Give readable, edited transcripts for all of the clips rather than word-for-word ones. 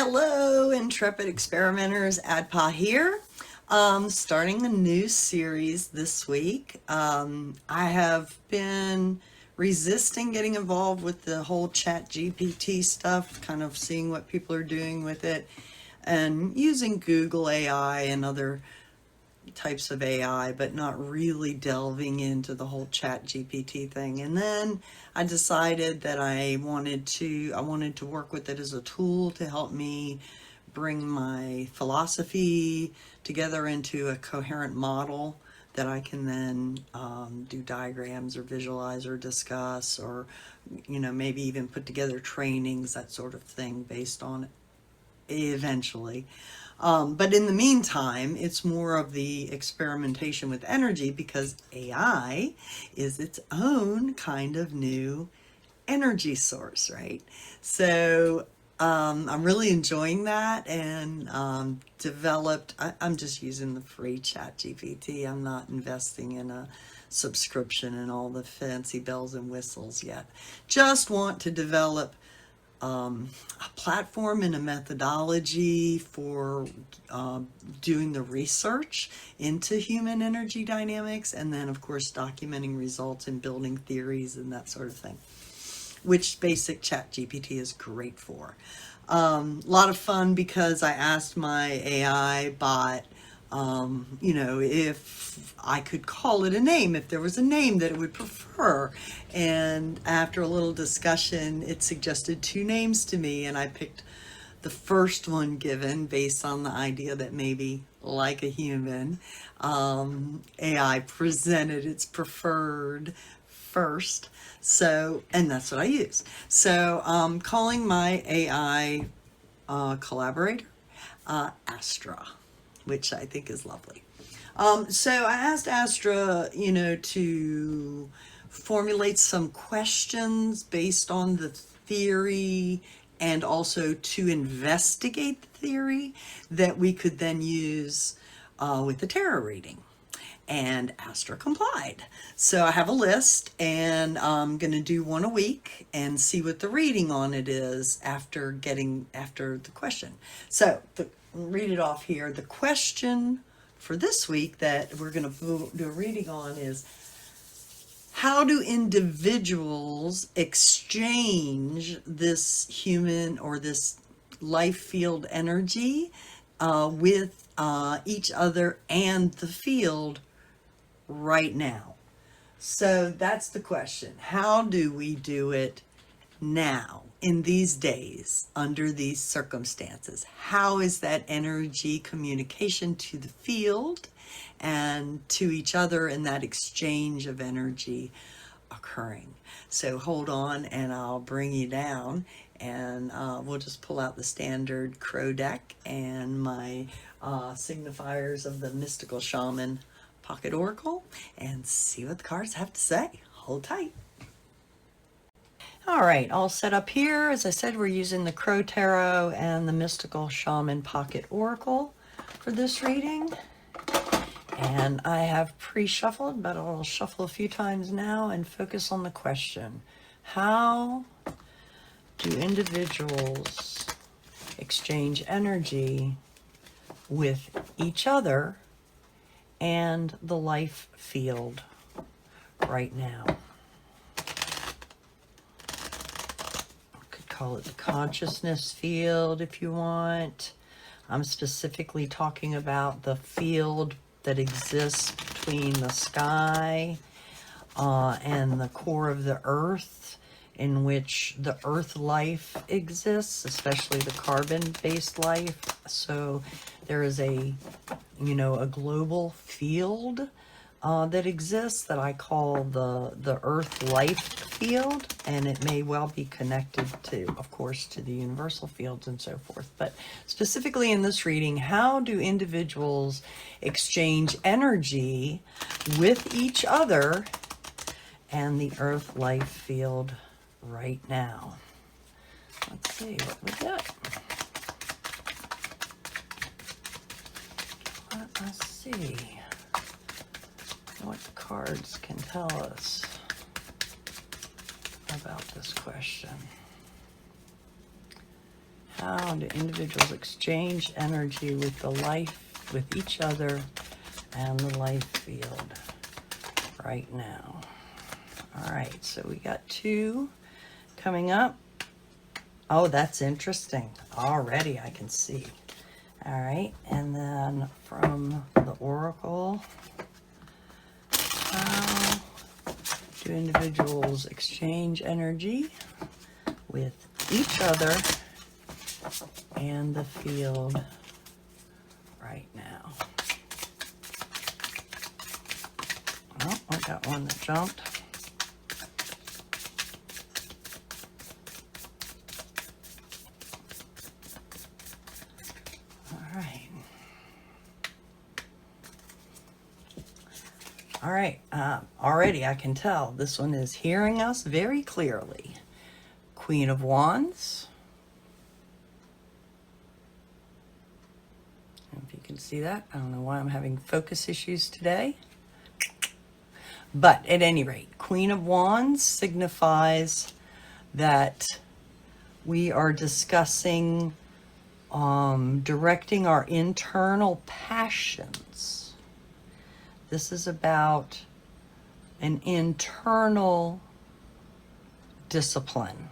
Hello, intrepid experimenters. Adhpa here. Starting a new series this week. I have been resisting getting involved with the whole chat GPT stuff, kind of seeing what people are doing with it, and using Google AI and other types of AI, but not really delving into the whole chat GPT thing. And then I decided that I wanted to work with it as a tool to help me bring my philosophy together into a coherent model that I can then do diagrams or visualize or discuss, or maybe even put together trainings, that sort of thing, based on it eventually. But in the meantime, it's more of the experimentation with energy, because AI is its own kind of new energy source, right? So I'm really enjoying that, and I'm just using the free chat GPT. I'm not investing in a subscription and all the fancy bells and whistles yet. Just want to develop a platform and a methodology for doing the research into human energy dynamics, and then of course documenting results and building theories and that sort of thing, which basic chat GPT is great for. A lot of fun, because I asked my AI bot if I could call it a name, if there was a name that it would prefer. And after a little discussion, it suggested two names to me, and I picked the first one given based on the idea that maybe, like a human, AI presented its preferred first. So, and that's what I use. So, calling my AI collaborator Astra, which I think is lovely. So I asked Astra, to formulate some questions based on the theory, and also to investigate the theory that we could then use with the tarot reading. And Astra complied. So I have a list, and I'm going to do one a week and see what the reading on it is after the question. So read it off here. The question for this week that we're going to do a reading on is: how do individuals exchange this human or this life field energy with each other and the field right now? So that's the question. How do we do it now, in these days, under these circumstances? How is that energy communication to the field and to each other, and that exchange of energy occurring? So hold on, and I'll bring you down, and we'll just pull out the standard crow deck and my signifiers of the Mystical Shaman Pocket Oracle, and see what the cards have to say. Hold tight. All right, all set up here. As I said, we're using the Crow Tarot and the Mystical Shaman Pocket Oracle for this reading. And I have pre-shuffled, but I'll shuffle a few times now and focus on the question: how do individuals exchange energy with each other and the life field right now? Call it the consciousness field if you want. I'm specifically talking about the field that exists between the sky and the core of the earth, in which the earth life exists, especially the carbon-based life. So there is a global field that exists that I call the earth life field, and it may well be connected to, of course, to the universal fields and so forth. But specifically in this reading, how do individuals exchange energy with each other and the earth life field right now? Let's see what we get. Let us see what the cards can tell us about this question. How do individuals exchange energy with the life, with each other and the life field right now? All right, so we got 2 coming up. Oh, that's interesting. Already I can see. All right, and then from the Oracle, how do individuals exchange energy with each other and the field right now? Oh, I got one that jumped. All right, already I can tell this one is hearing us very clearly. Queen of Wands. If you can see that, I don't know why I'm having focus issues today. But at any rate, Queen of Wands signifies that we are discussing directing our internal passions. This is about an internal discipline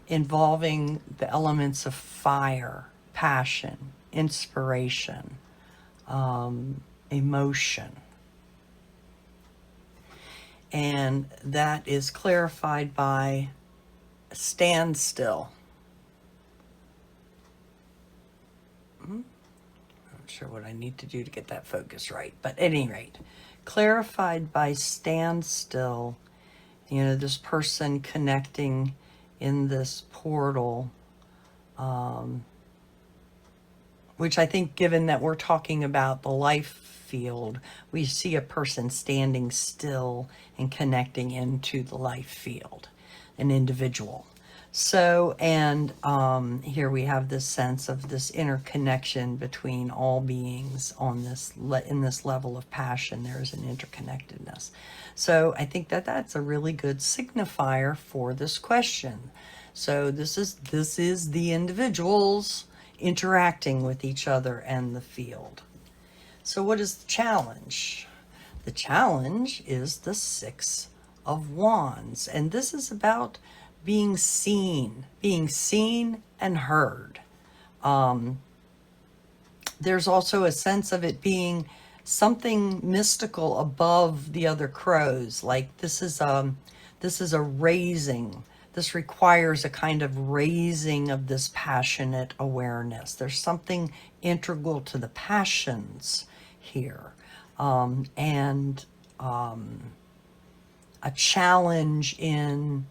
involving the elements of fire, passion, inspiration, emotion. And that is clarified by stand still. Not sure what I need to do to get that focus right, but at any rate, clarified by stand still. You know, this person connecting in this portal, which I think, given that we're talking about the life field, we see a person standing still and connecting into the life field, an individual. So, and here we have this sense of this interconnection between all beings on this in this level of passion. There is an interconnectedness. So I think that that's a really good signifier for this question. So this is the individuals interacting with each other and the field. So what is the challenge? The challenge is the 6 of Wands, and this is about being seen and heard. There's also a sense of it being something mystical above the other crows. Like this is a raising. This requires a kind of raising of this passionate awareness. There's something integral to the passions here, and a challenge in,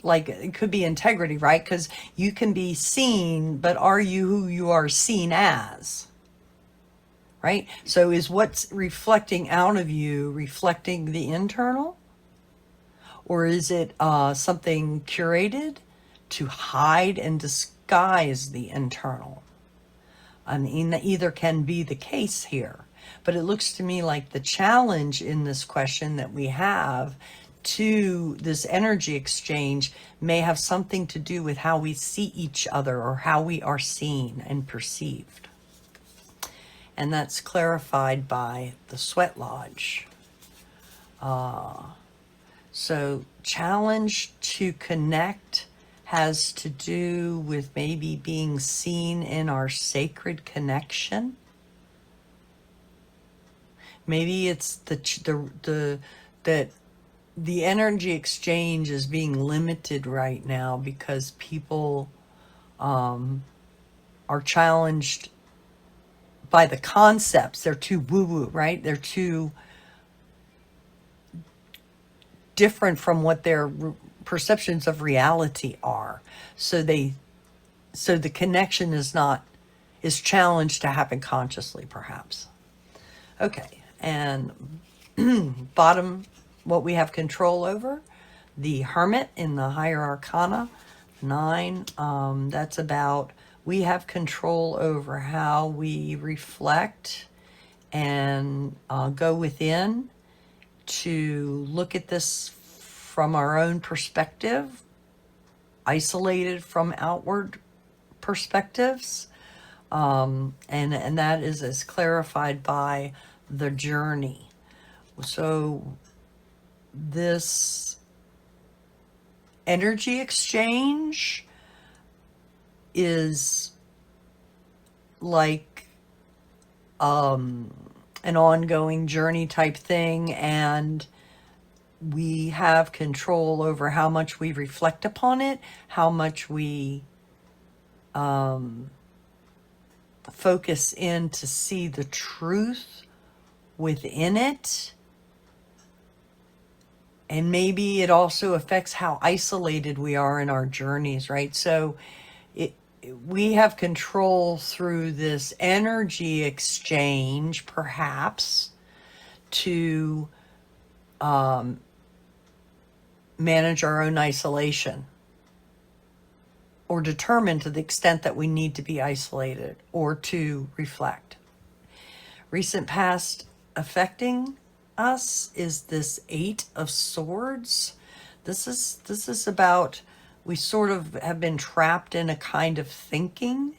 like, it could be integrity, right? Because you can be seen, but are you who you are seen as? Right? So is what's reflecting out of you reflecting the internal? Or is it something curated to hide and disguise the internal? I mean, either can be the case here. But it looks to me like the challenge in this question that we have to this energy exchange may have something to do with how we see each other or how we are seen and perceived. And that's clarified by the Sweat Lodge. So challenge to connect has to do with maybe being seen in our sacred connection. Maybe it's that the energy exchange is being limited right now because people are challenged by the concepts. They're too woo-woo, right? They're too different from what their perceptions of reality are. So the connection is challenged to happen consciously, perhaps. Okay, and bottom, what we have control over, the Hermit in the Higher Arcana, 9, that's about we have control over how we reflect and go within to look at this from our own perspective isolated from outward perspectives. And that is as clarified by the journey. So this energy exchange is like an ongoing journey type thing, and we have control over how much we reflect upon it, how much we focus in to see the truth within it. And maybe it also affects how isolated we are in our journeys, right? So we have control through this energy exchange, perhaps, to manage our own isolation, or determine to the extent that we need to be isolated or to reflect. Recent past affecting us is this Eight of Swords. This is about, we sort of have been trapped in a kind of thinking.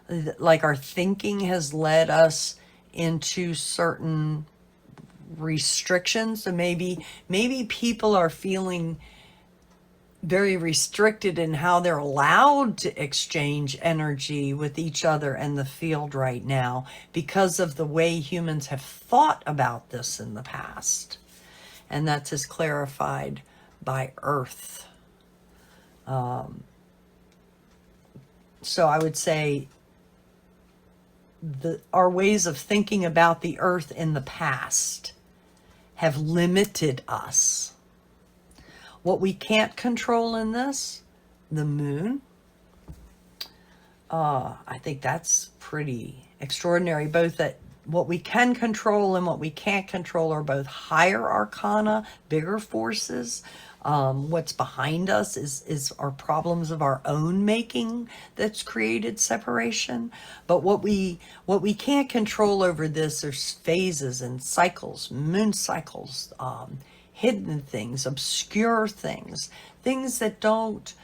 Like our thinking has led us into certain restrictions. So maybe people are feeling very restricted in how they're allowed to exchange energy with each other and the field right now because of the way humans have thought about this in the past. And that's as clarified by Earth. So I would say our ways of thinking about the Earth in the past have limited us. What we can't control in this, the moon, I think that's pretty extraordinary. Both that what we can control and what we can't control are both higher arcana, bigger forces. What's behind us is our problems of our own making that's created separation. But what we can't control over this, there's phases and cycles, moon cycles, hidden things, obscure things, things that don't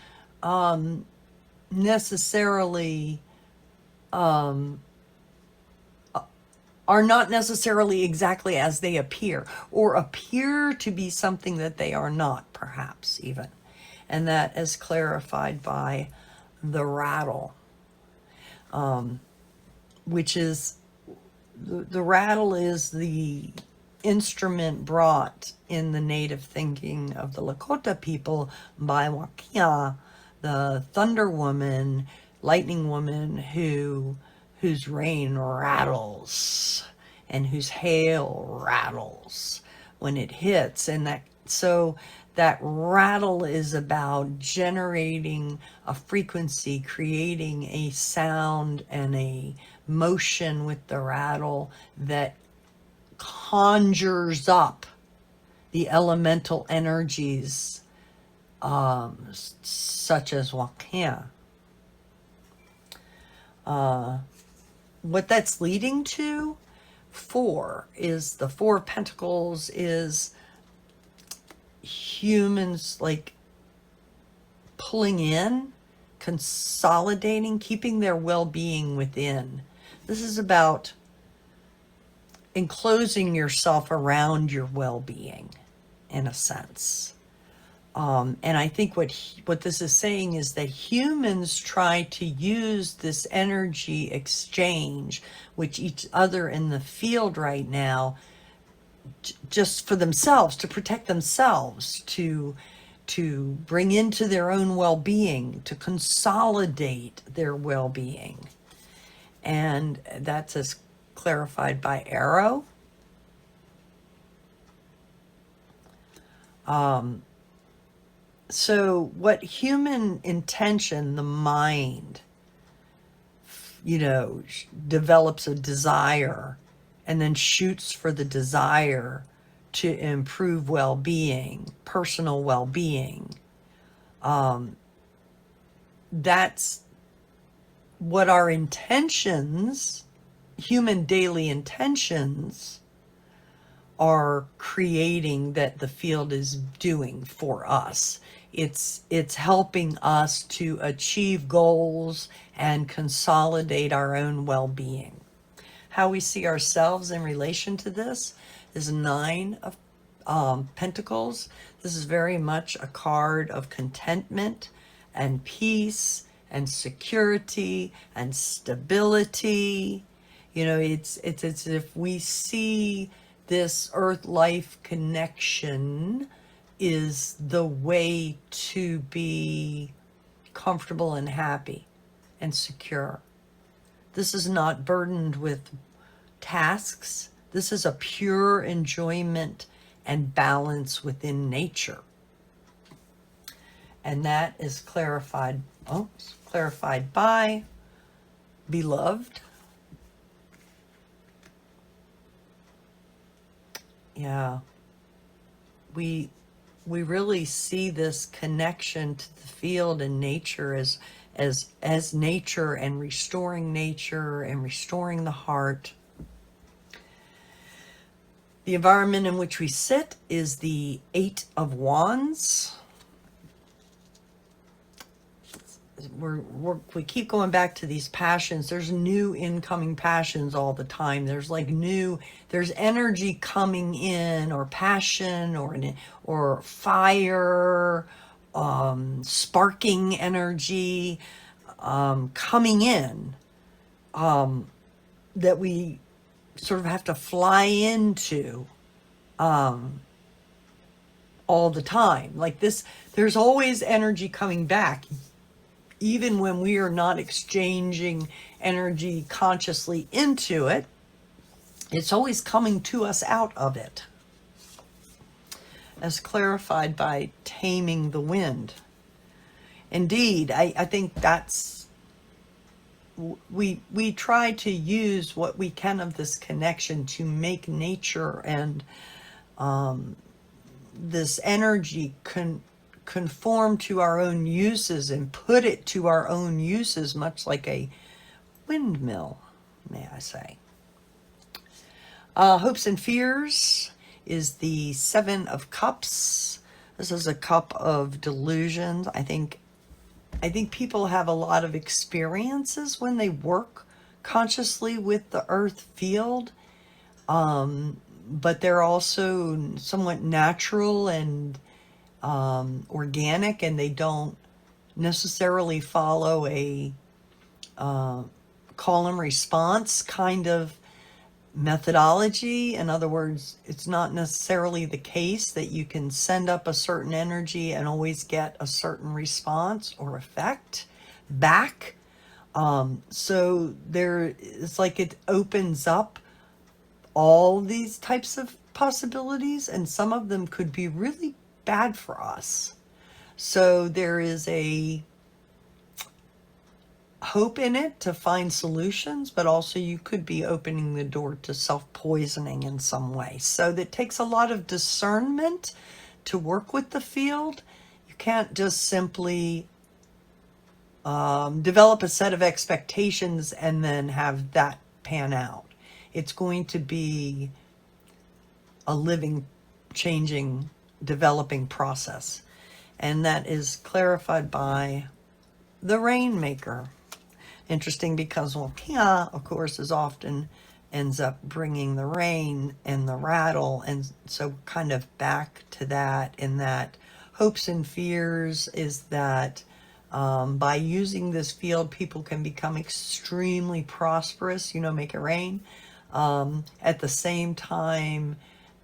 necessarily are not necessarily exactly as they appear, or appear to be something that they are not, perhaps even. And that is clarified by the rattle, which is, the rattle is the instrument brought in the native thinking of the Lakota people by Wakia, the thunder woman, lightning woman, whose rain rattles and whose hail rattles when it hits. And that rattle is about generating a frequency, creating a sound and a motion with the rattle that conjures up the elemental energies, such as Wakia. What that's leading to, the Four of Pentacles is humans like pulling in, consolidating, keeping their well-being within. This is about enclosing yourself around your well-being, in a sense. And I think what this is saying is that humans try to use this energy exchange with each other in the field right now, just for themselves, to protect themselves, to bring into their own well-being, to consolidate their well-being. And that's as clarified by Arrow. So what human intention, the mind, develops a desire and then shoots for the desire to improve well-being, personal well-being. That's what our intentions, human daily intentions, are creating, that the field is doing for us. It's helping us to achieve goals and consolidate our own well-being. How we see ourselves in relation to this is Nine of Pentacles. This is very much a card of contentment and peace and security and stability. You know, it's as if we see this earth-life connection is the way to be comfortable and happy and secure. This is not burdened with tasks. This is a pure enjoyment and balance within nature. And that is clarified by beloved. Yeah. We really see this connection to the field and nature as nature, and restoring the heart. The environment in which we sit is the Eight of Wands. We keep going back to these passions. There's new incoming passions all the time. There's there's energy coming in, or passion, or fire, sparking energy coming in, that we sort of have to fly into all the time. Like this, there's always energy coming back, even when we are not exchanging energy consciously into it. It's always coming to us out of it, as clarified by taming the wind. Indeed, I think that's, we try to use what we can of this connection to make nature and this energy conform to our own uses, and put it to our own uses, much like a windmill, may I say. Hopes and fears is the Seven of Cups. This is a cup of delusions. I think people have a lot of experiences when they work consciously with the earth field, but they're also somewhat natural and organic, and they don't necessarily follow a call and response kind of methodology. In other words, it's not necessarily the case that you can send up a certain energy and always get a certain response or effect back. So it's like it opens up all these types of possibilities, and some of them could be really bad for us. So there is a hope in it to find solutions, but also you could be opening the door to self-poisoning in some way. So that takes a lot of discernment to work with the field. You can't just simply develop a set of expectations and then have that pan out. It's going to be a living, changing, developing process. And that is clarified by the Rainmaker. Interesting, because, well, Kia, of course, is often ends up bringing the rain and the rattle. And so kind of back to that, in that hopes and fears is that by using this field, people can become extremely prosperous, make it rain. At the same time,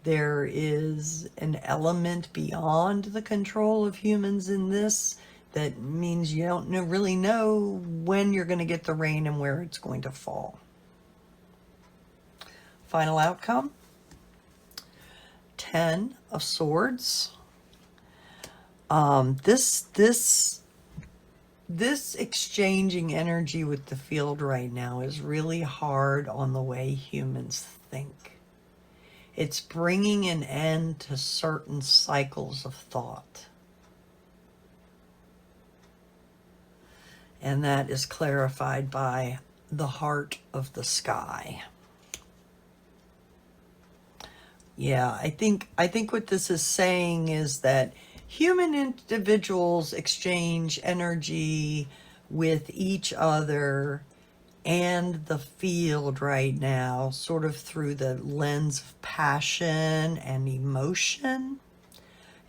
there is an element beyond the control of humans in this. That means you don't really know when you're going to get the rain and where it's going to fall. Final outcome, 10 of Swords. This exchanging energy with the field right now is really hard on the way humans think. It's bringing an end to certain cycles of thought. And that is clarified by the Heart of the Sky. Yeah, I think what this is saying is that human individuals exchange energy with each other and the field right now, sort of through the lens of passion and emotion,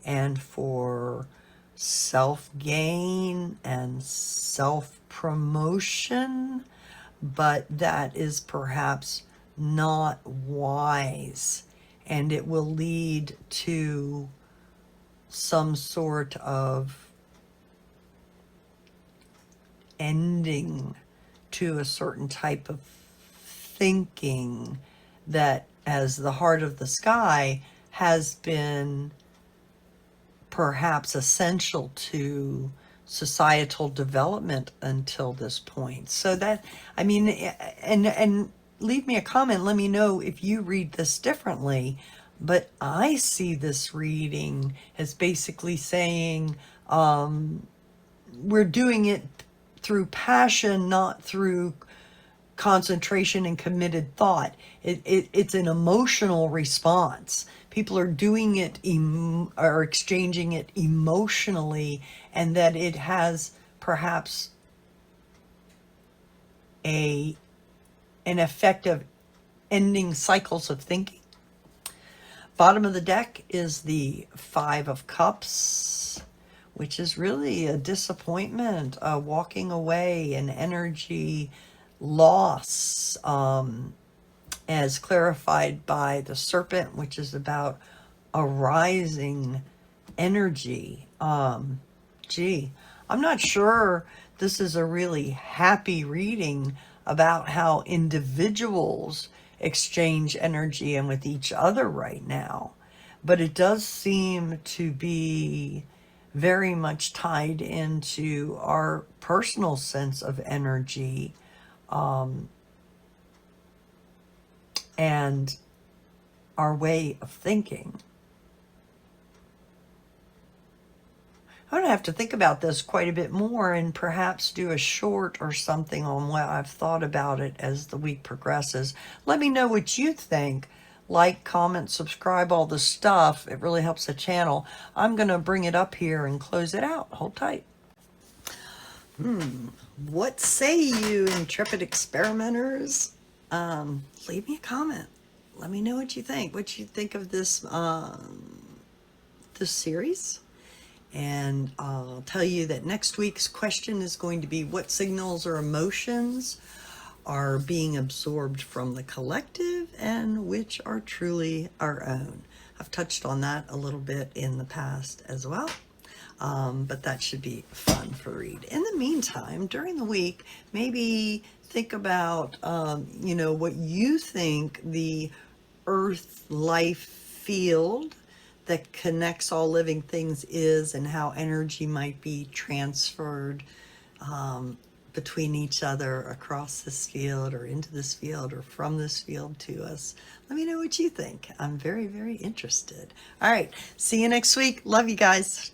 and for self-gain and self-promotion, but that is perhaps not wise, and it will lead to some sort of ending to a certain type of thinking that, as the heart of the sky, has been perhaps essential to societal development until this point. So that, I mean, and leave me a comment, let me know if you read this differently. But I see this reading as basically saying, we're doing it through passion, not through concentration and committed thought. It's an emotional response. People are doing it, are exchanging it emotionally, and that it has perhaps an effect of ending cycles of thinking. Bottom of the deck is the Five of Cups, which is really a disappointment, walking away, an energy loss, as clarified by the Serpent, which is about a rising energy. Gee, I'm not sure this is a really happy reading about how individuals exchange energy and with each other right now, but it does seem to be very much tied into our personal sense of energy, and our way of thinking. I'm going to have to think about this quite a bit more and perhaps do a short or something on what I've thought about it as the week progresses. Let me know what you think. Like, comment, subscribe, all the stuff. It really helps the channel. I'm going to bring it up here and close it out. Hold tight. What say you, intrepid experimenters? Leave me a comment. Let me know what you think. What you think of this this series. And I'll tell you that next week's question is going to be, what signals or emotions are being absorbed from the collective and which are truly our own? I've touched on that a little bit in the past as well. But that should be fun for read. In the meantime, during the week, maybe think about, what you think the Earth life field that connects all living things is, and how energy might be transferred between each other across this field or into this field or from this field to us. Let me know what you think. I'm very, very interested. All right. See you next week. Love you guys.